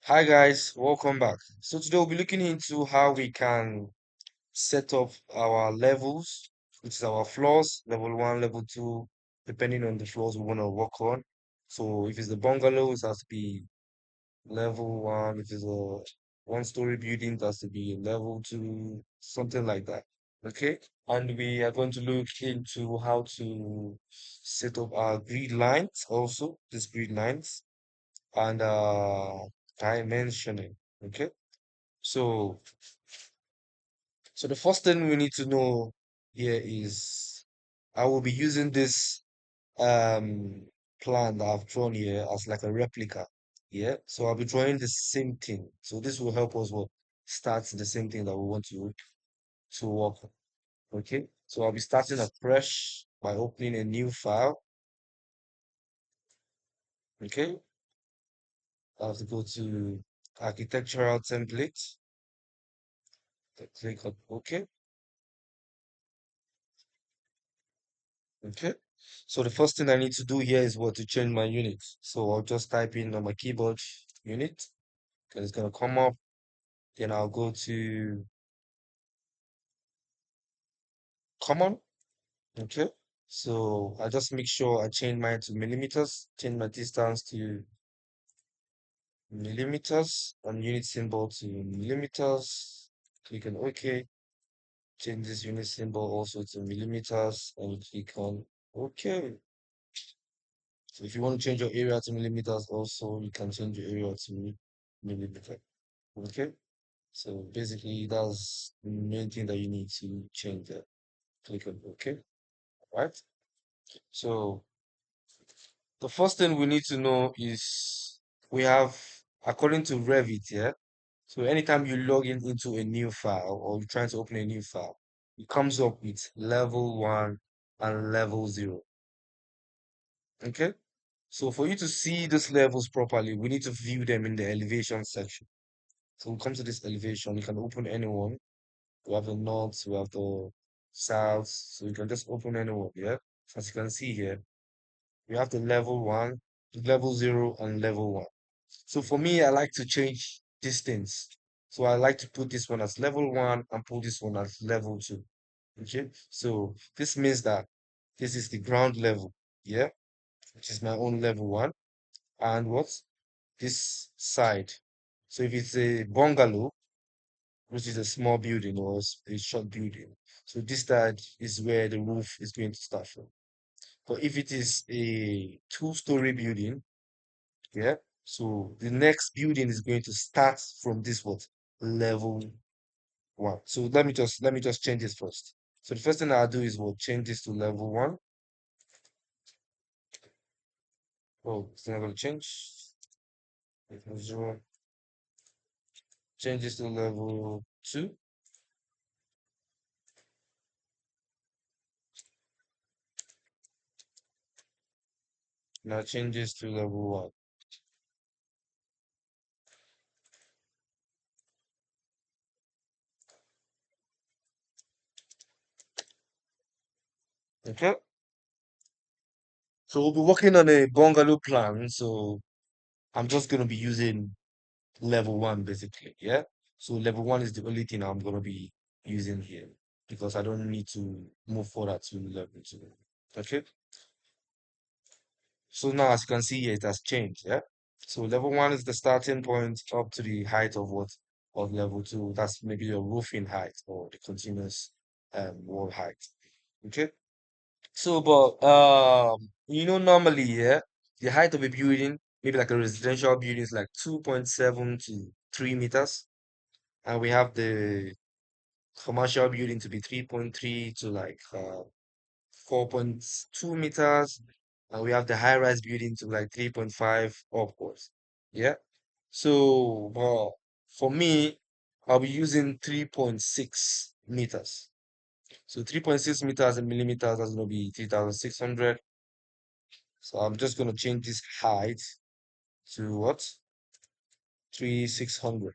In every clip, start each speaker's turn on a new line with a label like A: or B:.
A: Hi guys, welcome back. So today we'll be looking into how we can set up our levels, which is our floors, level one, level two, depending on the floors we want to work on. So if it's the bungalow, it has to be level one. If it's a one-story building, it has to be level two, something like that. Okay? And we are going to look into how to set up our grid lines also, these grid lines and dimensioning. Okay, so the first thing we need to know here is I will be using this um plan that I've drawn here as like a replica. Yeah, so I'll be drawing the same thing. So this will help us what start the same thing that we want to work on. Okay, so I'll be starting afresh by opening a new file. Okay, I have to go to architectural template. Click on OK. Okay. So the first thing I need to do here is what to change my unit. So I'll just type in on my keyboard unit, and it's gonna come up. Then I'll go to common. Okay. So I just make sure I change mine to millimeters, change my distance to millimeters, and unit symbol to millimeters. Click on OK. Change this unit symbol also to millimeters, and click on OK. So if you want to change your area to millimeters also, you can change your area to millimeter. Okay. So basically that's the main thing that you need to change there. Click on OK. Right. So the first thing we need to know is we have, according to Revit, yeah. So anytime you log in into a new file or you're trying to open a new file, it comes up with level one and level zero. Okay. So for you to see these levels properly, we need to view them in the elevation section. So we come to this elevation, you can open any one. We have the north, we have the south, so you can just open any one, yeah? As you can see here, we have the level one, level zero, and level one. So for me, I like to change distance. So I like to put this one as level one and put this one as level two. Okay, so this means that this is the ground level, yeah, which is my own level one, and what's this side. So if it's a bungalow, which is a small building or a short building. So this side is where the roof is going to start from. But if it is a two-story building, yeah, so the next building is going to start from this what level one. So let me just change this first. So the first thing I'll do is we'll change this to level one. Oh, it's not gonna change. Zero. Change this to level two. Now change this to level one. Okay. So we'll be working on a bungalow plan. So I'm just going to be using level one basically. Yeah. So level one is the only thing I'm going to be using here because I don't need to move further to level two. Okay. So now as you can see here, it has changed. Yeah. So level one is the starting point up to the height of what of level two. That's maybe your roofing height or the continuous wall height. Okay. So, but normally, yeah, the height of a building, maybe like a residential building, is like 2.7 to 3 meters, and we have the commercial building to be 3.3 to like 4.2 meters, and we have the high-rise building to like 3.5 upwards. Yeah. So, for me, I'll be using 3.6 meters. So 3.6 meters in millimeters, that's gonna be 3,600. So I'm just gonna change this height to what? 3,600.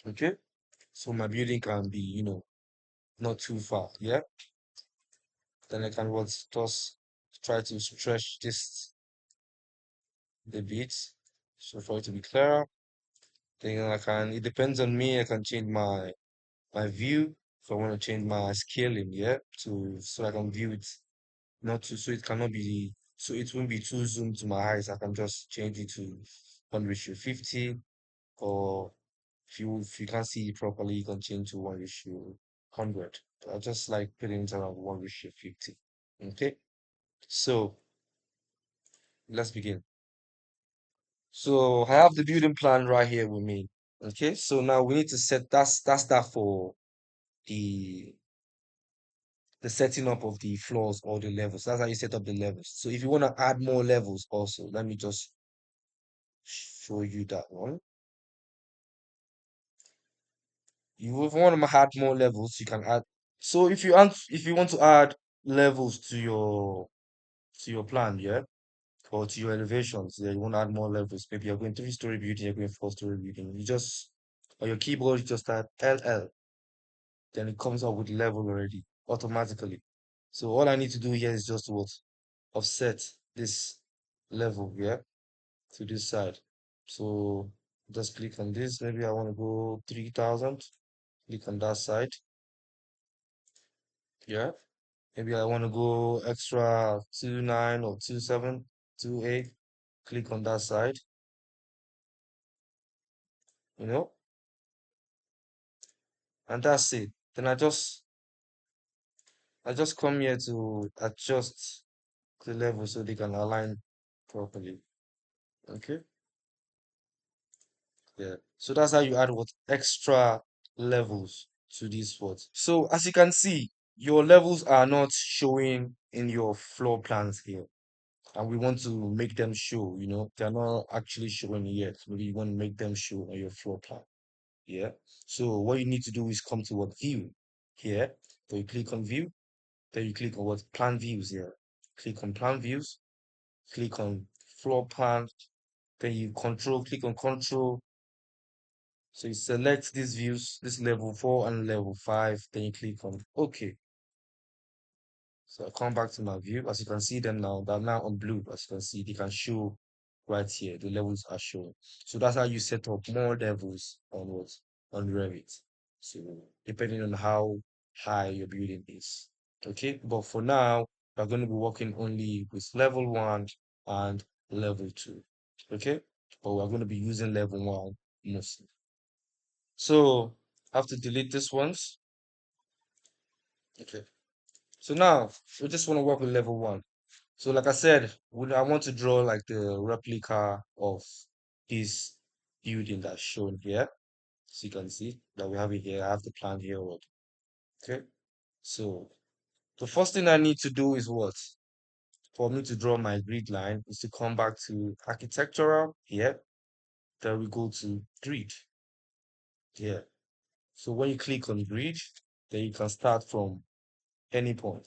A: Okay. So my building can be, not too far. Yeah. Then I can what just try to stretch this a bit, so for it to be clearer. Then it depends on me, I can change my view. If I want to change my scaling, yeah, so I can view it not to, so it cannot be, so it won't be too zoomed to my eyes. I can just change it to 1:50, or if you can't see it properly, you can change to 1:100. I just like putting it around 1:50. Okay, so let's begin. So I have the building plan right here with me. Okay, so now we need to set, that's that for the the setting up of the floors or the levels. That's how you set up the levels. So if you want to add more levels also, let me just show you that one. You want to add more levels, you can add. So if you want to add levels to your plan, yeah, or to your elevations, yeah, you want to add more levels. Maybe you're going three-story building, you're going four-story building. You just on your keyboard, you just type LL, then it comes up with level already automatically. So all I need to do here is just what offset this level, yeah, to this side. So just click on this. Maybe I want to go 3,000. Click on that side. Yeah. Maybe I want to go extra 2.9 or 2.7, 2.8. Click on that side, you know, and that's it. Then I just come here to adjust the level so they can align properly. Okay. Yeah. So that's how you add what extra levels to this what. So as you can see, your levels are not showing in your floor plans here. And we want to make them show, they're not actually showing yet. Maybe you want to make them show on your floor plan. Yeah. So what you need to do is come to what view here. So you click on view, then you click on what plan views here. Click on plan views, click on floor plan, then you click on control. So you select these views, this level 4 and level 5, then you click on OK. So I come back to my view. As you can see them now, they're now on blue. As you can see, they can show right here. The levels are showing. So that's how you set up more levels on what? On Revit. So depending on how high your building is. Okay, but for now, we're going to be working only with level 1 and level 2. Okay, but we're going to be using level 1 mostly. So I have to delete this ones. Okay. So now we just want to work with level 1. So like I said, I want to draw like the replica of this building that's shown here. So you can see that we have it here. I have the plan here already. Okay. So the first thing I need to do is what? For me to draw my grid line is to come back to architectural here. Then we go to grid here. So when you click on grid, then you can start from any point.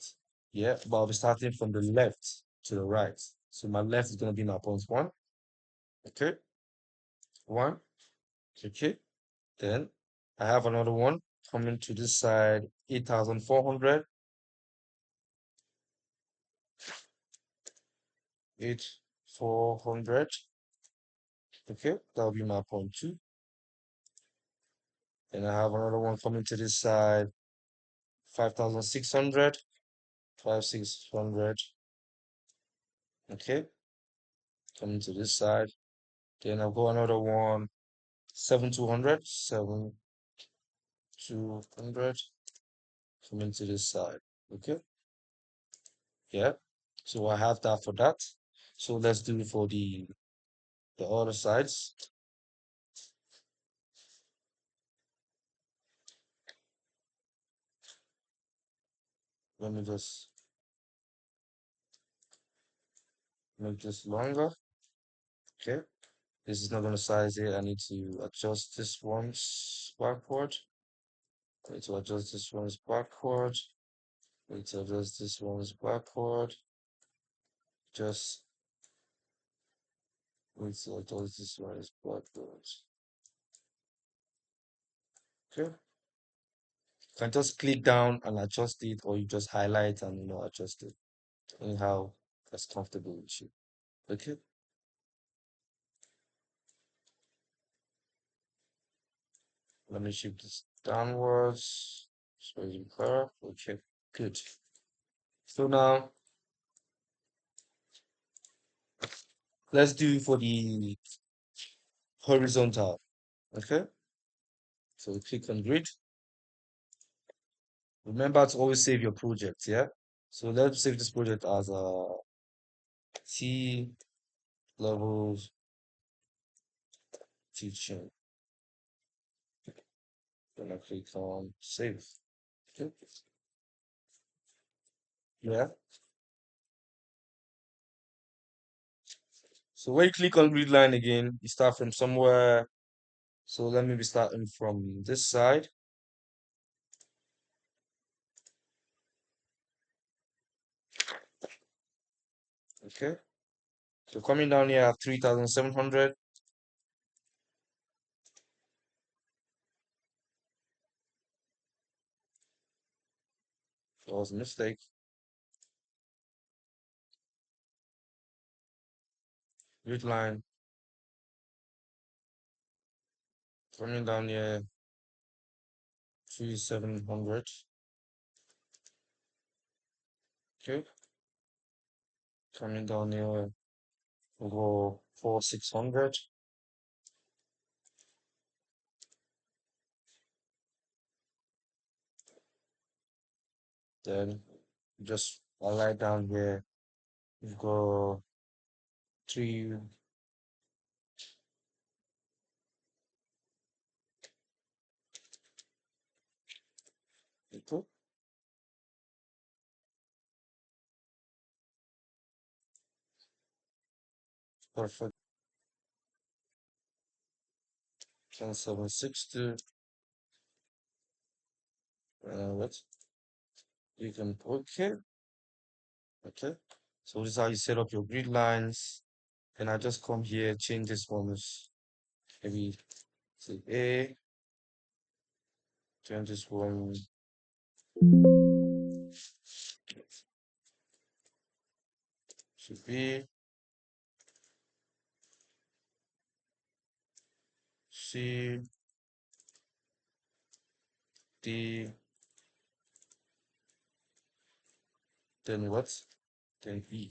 A: Yeah, but I'll be starting from the left to the right. So my left is going to be my point one. Okay, one. Okay, then I have another one coming to this side, 8,400, 8,400. Okay, that'll be my point two. And I have another one coming to this side, 5,600, 5,600. Okay, coming to this side. Then I've got another one, 7,200, 7,200, coming to this side. Okay, yeah. So I have that for that. So let's do it for the other sides. Let me just make this longer. Okay. This is not going to size it. I need to adjust this one's backward. I need to adjust this one's backward. I need to adjust this one's backward. Just need to adjust this one's backward. Okay. You can just click down and adjust it, or you just highlight and adjust it. Anyhow, that's comfortable with you. Okay. Let me shift this downwards. So you curve. Okay, good. So now let's do for the horizontal. Okay. So click on grid. Remember to always save your project. Yeah. So let's save this project as a T levels teaching. Then I click on save. Okay. Yeah. So when you click on grid line again, you start from somewhere. So let me be starting from this side. Okay. So coming down here, I have 3,700. That was a mistake. Grid line coming down here, 3,700. Okay. Coming down here, we'll go 4,600. Then just align down here, we go 3. Okay. Perfect. 10,760. What? You can, okay. Okay. So this is how you set up your grid lines. And I just come here, change this one, maybe say A, change this one to B, C, D, then what? Then E.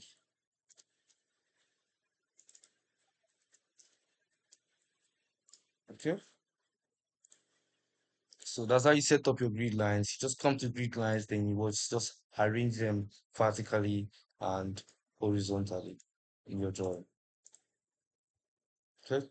A: Okay. So that's how you set up your grid lines. You just come to grid lines, then you will just arrange them vertically and horizontally in your drawing. Okay.